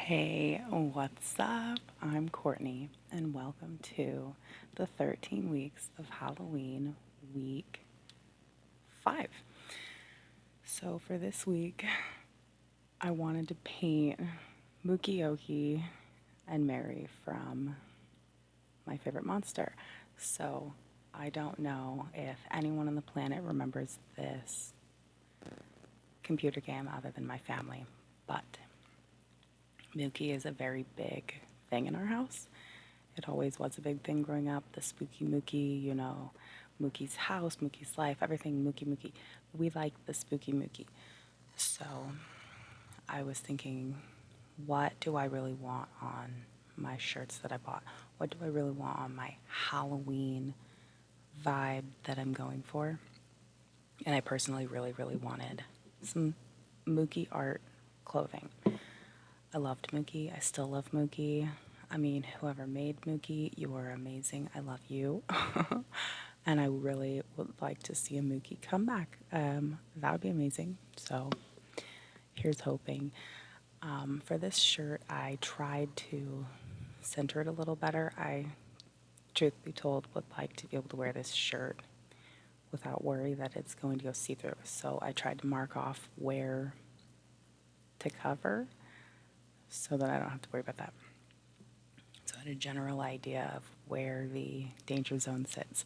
Hey, what's up? I'm Courtney, and welcome to the 13 weeks of Halloween week 5. So, for this week, I wanted to paint Mooky and Mary from My Favorite Monster. So, I don't know if anyone on the planet remembers this computer game other than my family, but Mooky is a very big thing in our house. It always was a big thing growing up. The spooky Mooky, Mookie's house, Mookie's life, everything Mooky Mooky. We like the spooky Mooky. So I was thinking, what do I really want on my shirts that I bought? What do I really want on my Halloween vibe that I'm going for? And I personally really, really wanted some Mooky art clothing. I loved Mooky. I still love Mooky. I mean, whoever made Mooky, you are amazing. I love you. And I really would like to see a Mooky come back. That would be amazing. So here's hoping. For this shirt, I tried to center it a little better. I, truth be told, would like to be able to wear this shirt without worry that it's going to go see-through. So I tried to mark off where to cover so that I don't have to worry about that. So I had a general idea of where the danger zone sits.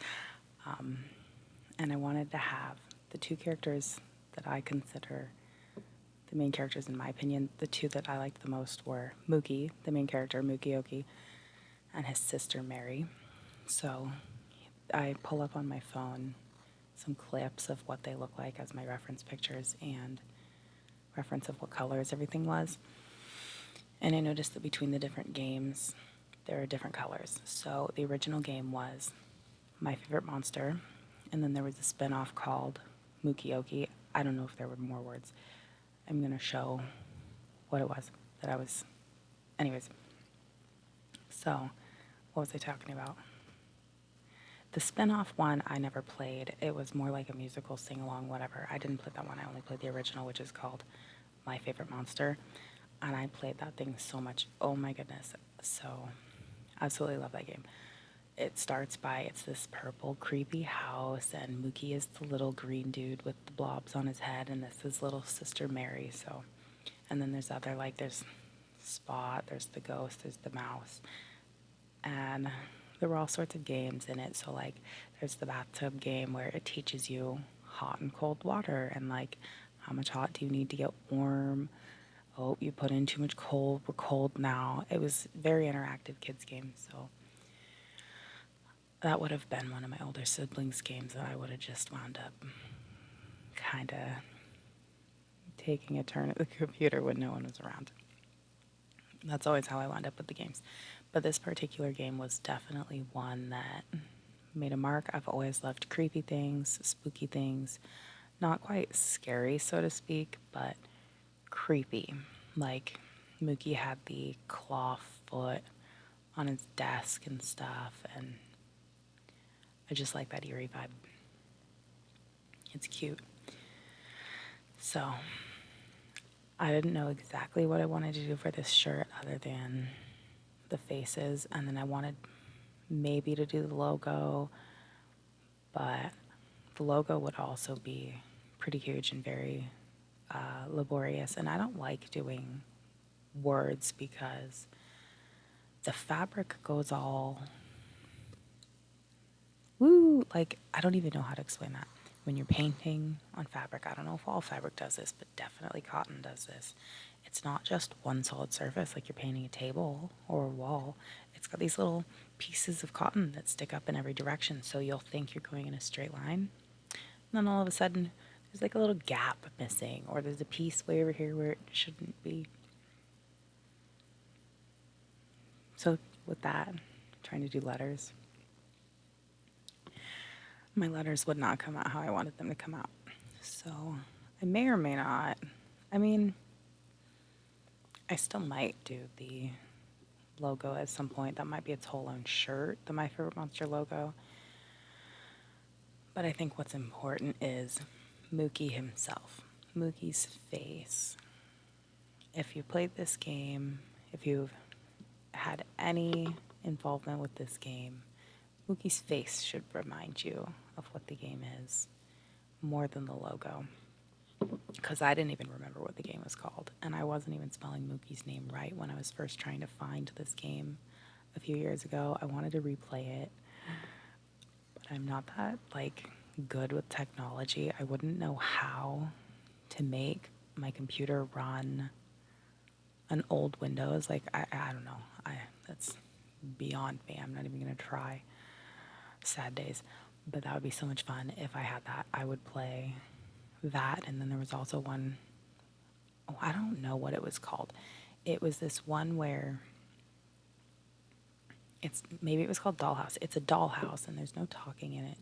And I wanted to have the two characters that I consider the main characters, in my opinion. The two that I liked the most were Mooky, the main character, Mooky, and his sister, Mary. So I pull up on my phone some clips of what they look like as my reference pictures and reference of what colors everything was. And I noticed that between the different games, there are different colors. So the original game was My Favorite Monster, and then there was a spin-off called Mooky. I don't know if there were more words. I'm going to show what it was that I was... Anyways, so what was I talking about? The spin-off one I never played. It was more like a musical sing-along, whatever. I didn't play that one. I only played the original, which is called My Favorite Monster. And I played that thing so much. Oh my goodness. So, absolutely love that game. It starts by, it's this purple creepy house, and Mooky is the little green dude with the blobs on his head, and it's his little sister Mary. So, and then there's other, like, there's Spot, there's the ghost, there's the mouse, and there were all sorts of games in it. So, like, there's the bathtub game where it teaches you hot and cold water, and like, how much hot do you need to get warm? Oh, you put in too much cold, we're cold now. It was very interactive kids game. So that would have been one of my older siblings' games that I would have just wound up kind of taking a turn at the computer when no one was around. That's always how I wound up with the games. But this particular game was definitely one that made a mark. I've always loved creepy things, spooky things, not quite scary, so to speak, but creepy. Like, Mooky had the claw foot on his desk and stuff, and I just like that eerie vibe. It's cute. So, I didn't know exactly what I wanted to do for this shirt other than the faces, and then I wanted maybe to do the logo, but the logo would also be pretty huge and very laborious, and I don't like doing words because the fabric goes all woo, like, I don't even know how to explain that. When you're painting on fabric, I don't know if all fabric does this, but definitely cotton does this. It's not just one solid surface like you're painting a table or a wall. It's got these little pieces of cotton that stick up in every direction, so you'll think you're going in a straight line. And then all of a sudden, there's like a little gap missing, or there's a piece way over here where it shouldn't be. So with that, trying to do letters, my letters would not come out how I wanted them to come out. So I may or may not. I mean, I still might do the logo at some point. That might be its whole own shirt, the My Favorite Monster logo. But I think what's important is Mooky himself, Mooky's face. If you played this game, if you've had any involvement with this game, Mooky's face should remind you of what the game is more than the logo. Because I didn't even remember what the game was called, and I wasn't even spelling Mooky's name right when I was first trying to find this game a few years ago. I wanted to replay it, but I'm not that good with technology. I wouldn't know how to make my computer run an old Windows. I don't know. That's beyond me. I'm not even gonna try. Sad days. But that would be so much fun if I had that. I would play that, and then there was also one, oh, I don't know what it was called. It was this one where maybe it was called Dollhouse. It's a dollhouse and there's no talking in it.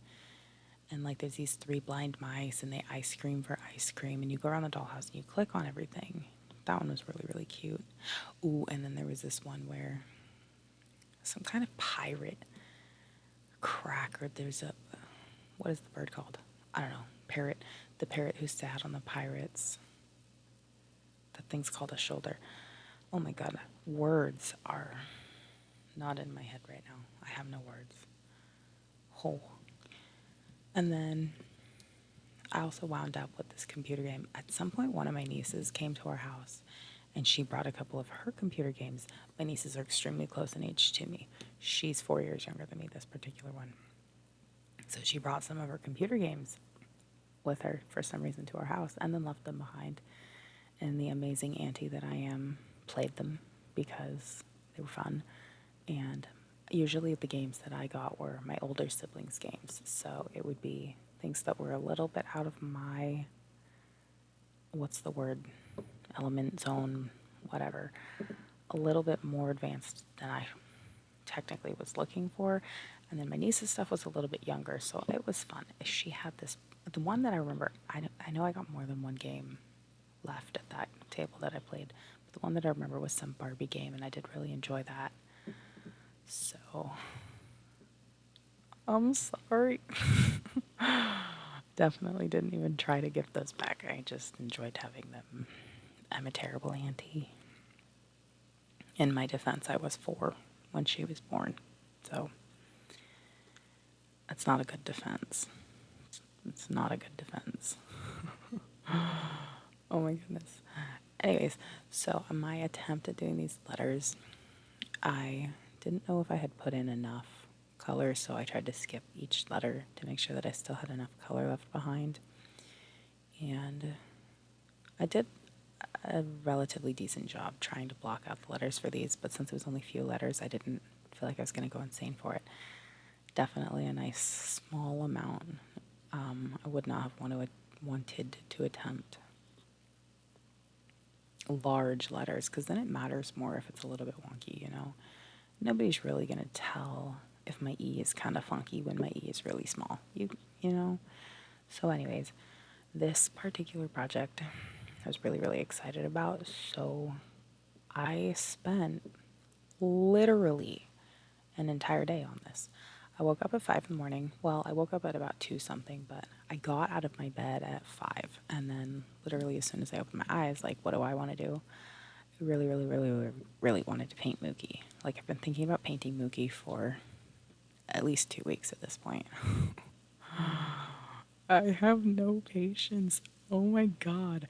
And there's these three blind mice and they ice cream for ice cream, and you go around the dollhouse and you click on everything. That one was really, really cute. Ooh, and then there was this one where some kind of pirate cracker. What is the bird called? I don't know. Parrot. The parrot who sat on the pirates. That thing's called a shoulder. Oh my god. Words are not in my head right now. I have no words. Oh. And then I also wound up with this computer game. At some point, one of my nieces came to our house and she brought a couple of her computer games. My nieces are extremely close in age to me. She's 4 years younger than me, this particular one. So she brought some of her computer games with her for some reason to our house and then left them behind. And the amazing auntie that I am played them because they were fun. And usually the games that I got were my older siblings' games. So it would be things that were a little bit out of my, what's the word, element zone, whatever, a little bit more advanced than I technically was looking for. And then my niece's stuff was a little bit younger, so it was fun. She had this, the one that I remember, I know I got more than one game left at that table that I played, but the one that I remember was some Barbie game, and I did really enjoy that. So, I'm sorry. Definitely didn't even try to give those back. I just enjoyed having them. I'm a terrible auntie. In my defense, I was 4 when she was born, so that's not a good defense. It's not a good defense. Oh my goodness. Anyways, so my attempt at doing these letters, I didn't know if I had put in enough color, so I tried to skip each letter to make sure that I still had enough color left behind. And I did a relatively decent job trying to block out the letters for these, but since it was only a few letters, I didn't feel like I was going to go insane for it. Definitely a nice small amount. I would not have wanted to attempt large letters, because then it matters more if it's a little bit wonky, you know? Nobody's really going to tell if my E is kind of funky when my E is really small, you know? So anyways, this particular project I was really, really excited about, so I spent literally an entire day on this. I woke up at 5 in the morning. Well, I woke up at about 2 something, but I got out of my bed at 5, and then literally as soon as I opened my eyes, what do I want to do? I really, really, really, really, really wanted to paint Mooky. I've been thinking about painting Mooky for at least 2 weeks at this point. I have no patience. Oh my god.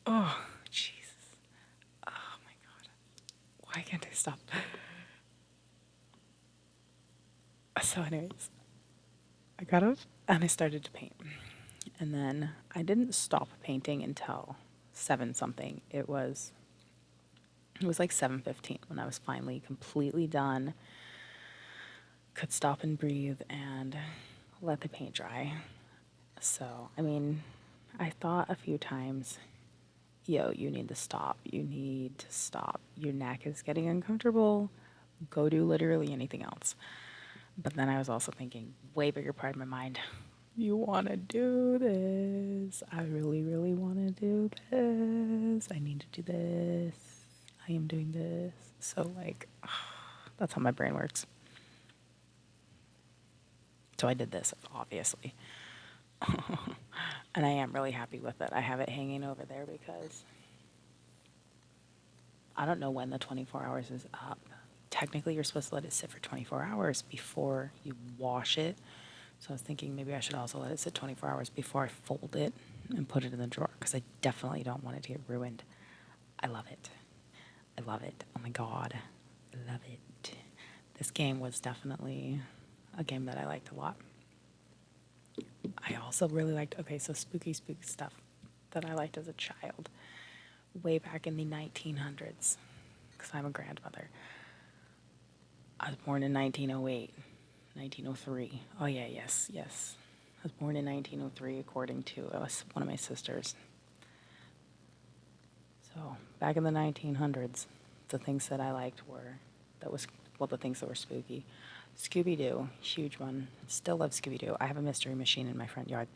Oh, Jesus. Oh my god. Why can't I stop? So anyways, I got up and I started to paint. And then I didn't stop painting until 7 something. It was 7:15 when I was finally completely done. Could stop and breathe and let the paint dry. So, I mean, I thought a few times, yo, you need to stop. You need to stop. Your neck is getting uncomfortable. Go do literally anything else. But then I was also thinking, way bigger part of my mind, you want to do this. I really, really want to do this. I need to do this. I am doing this. So, that's how my brain works. So I did this, obviously. And I am really happy with it. I have it hanging over there because I don't know when the 24 hours is up. Technically, you're supposed to let it sit for 24 hours before you wash it. So I was thinking maybe I should also let it sit 24 hours before I fold it and put it in the drawer, because I definitely don't want it to get ruined. I love it. I love it. Oh my god. I love it. This game was definitely a game that I liked a lot. I also really liked, okay, so spooky stuff that I liked as a child, way back in the 1900s, because I'm a grandmother. I was born in 1908, 1903. Oh, yeah, yes. I was born in 1903, according to one of my sisters. So, back in the 1900s, the things that I liked were, the things that were spooky. Scooby-Doo, huge one. Still love Scooby-Doo. I have a mystery machine in my front yard.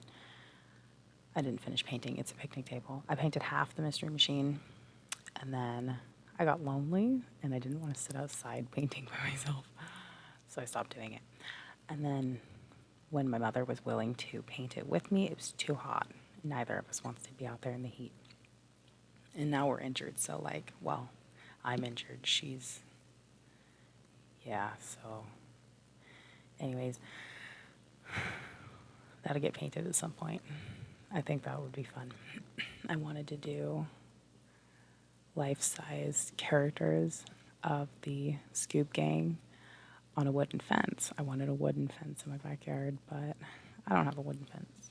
I didn't finish painting. It's a picnic table. I painted half the mystery machine, and then I got lonely, and I didn't want to sit outside painting by myself, so I stopped doing it. And then when my mother was willing to paint it with me, it was too hot. Neither of us wants to be out there in the heat. And now we're injured, so well, I'm injured. Yeah, so anyways, that'll get painted at some point. I think that would be fun. I wanted to do life-size characters of the Scoob Gang on a wooden fence. I wanted a wooden fence in my backyard, but I don't have a wooden fence.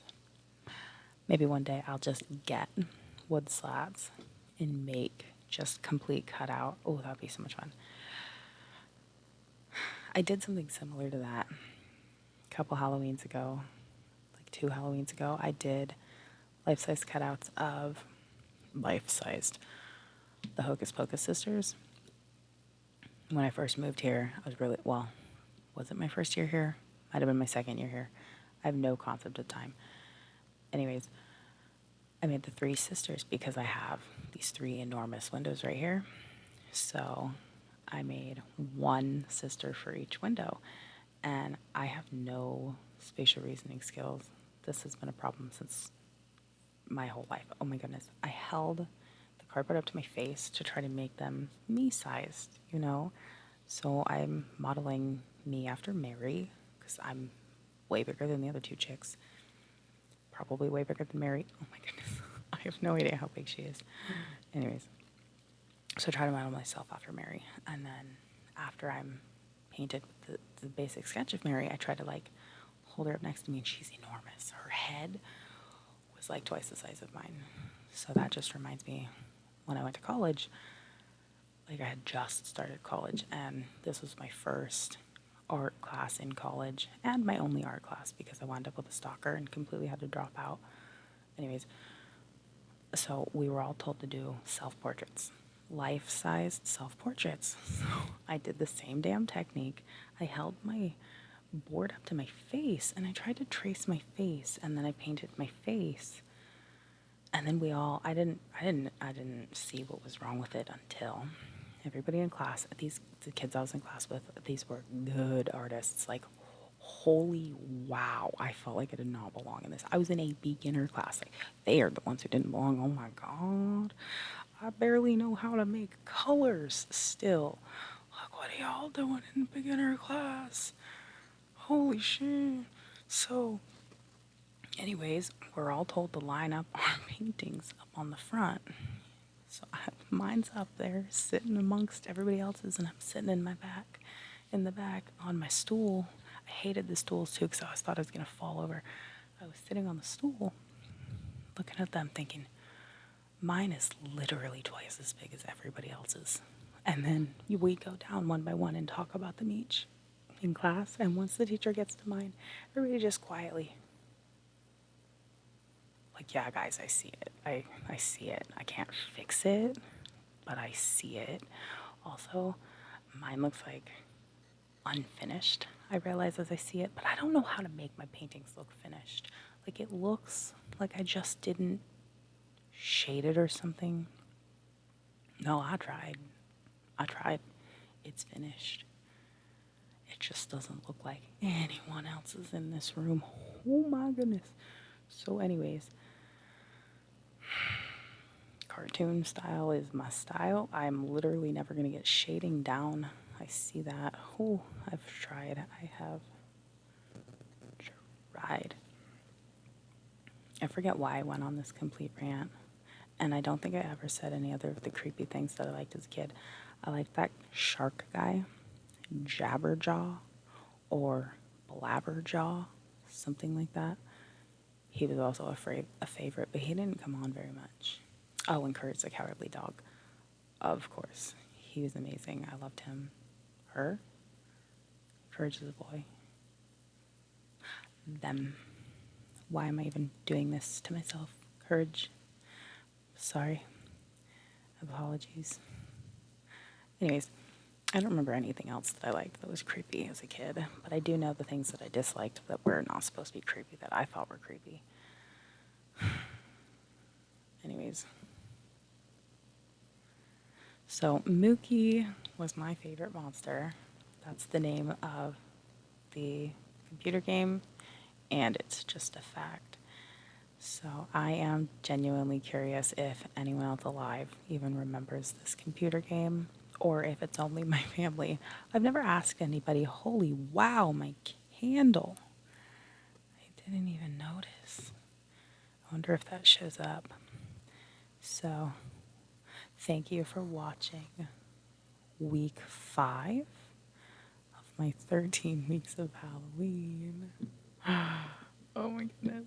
Maybe one day I'll just get wood slats and make just complete cutout. Oh, that would be so much fun. I did something similar to that a couple Halloweens ago, like 2 Halloweens ago. I did life-size cutouts of life-sized the Hocus Pocus sisters. When I first moved here, I was really, well, was it my first year here? Might have been my second year here. I have no concept of time. Anyways, I made the 3 sisters because I have these 3 enormous windows right here. So I made 1 sister for each window, and I have no spatial reasoning skills. This has been a problem since my whole life. Oh my goodness. I held the cardboard up to my face to try to make them me-sized, you know? So I'm modeling me after Mary, because I'm way bigger than the other 2 chicks. Probably way bigger than Mary. Oh my goodness. I have no idea how big she is. Anyways, so I try to model myself after Mary. And then after I'm painted the basic sketch of Mary, I try to hold her up next to me, and she's enormous. Her head was like twice the size of mine. So that just reminds me, when I went to college, I had just started college, and this was my first art class in college, and my only art class, because I wound up with a stalker and completely had to drop out. Anyways, so we were all told to do self-portraits, life-sized self-portraits. So I did the same damn technique. I held my board up to my face, and I tried to trace my face, and then I painted my face. And then I didn't see what was wrong with it until everybody in class, the kids I was in class with, these were good artists. Holy wow, I felt like I did not belong in this. I was in a beginner class. They are the ones who didn't belong. Oh my god. I barely know how to make colors still. Look what are y'all doing in beginner class. Holy shit. So, anyways, we're all told to line up our paintings up on the front. So mine's up there, sitting amongst everybody else's, and I'm sitting in the back on my stool. I hated the stools too, because I always thought I was gonna fall over. I was sitting on the stool, looking at them, thinking, mine is literally twice as big as everybody else's. And then we go down one by one and talk about them each in class. And once the teacher gets to mine, everybody just quietly, yeah, guys, I see it. I see it. I can't fix it, but I see it. Also, mine looks unfinished, I realize as I see it, but I don't know how to make my paintings look finished. It looks like I just didn't shade it or something. No, I tried. It's finished. It just doesn't look like anyone else's in this room. Oh my goodness. So anyways, cartoon style is my style. I'm literally never going to get shading down. I see that. Oh, I've tried. I have tried. I forget why I went on this complete rant. And I don't think I ever said any other of the creepy things that I liked as a kid. I liked that shark guy, Jabberjaw, or Blabberjaw, something like that. He was also a favorite, but he didn't come on very much. Oh, and Courage the Cowardly Dog. Of course. He was amazing. I loved him. Her? Courage is a boy. Them. Why am I even doing this to myself? Courage. Sorry. Apologies. Anyways, I don't remember anything else that I liked that was creepy as a kid, but I do know the things that I disliked that were not supposed to be creepy that I thought were creepy. Anyways. So, Mooky was my favorite monster. That's the name of the computer game, and it's just a fact. So, I am genuinely curious if anyone else alive even remembers this computer game, or if it's only my family. I've never asked anybody, holy wow, my candle. I didn't even notice. I wonder if that shows up. So, thank you for watching week 5 of my 13 weeks of Halloween. Oh my goodness.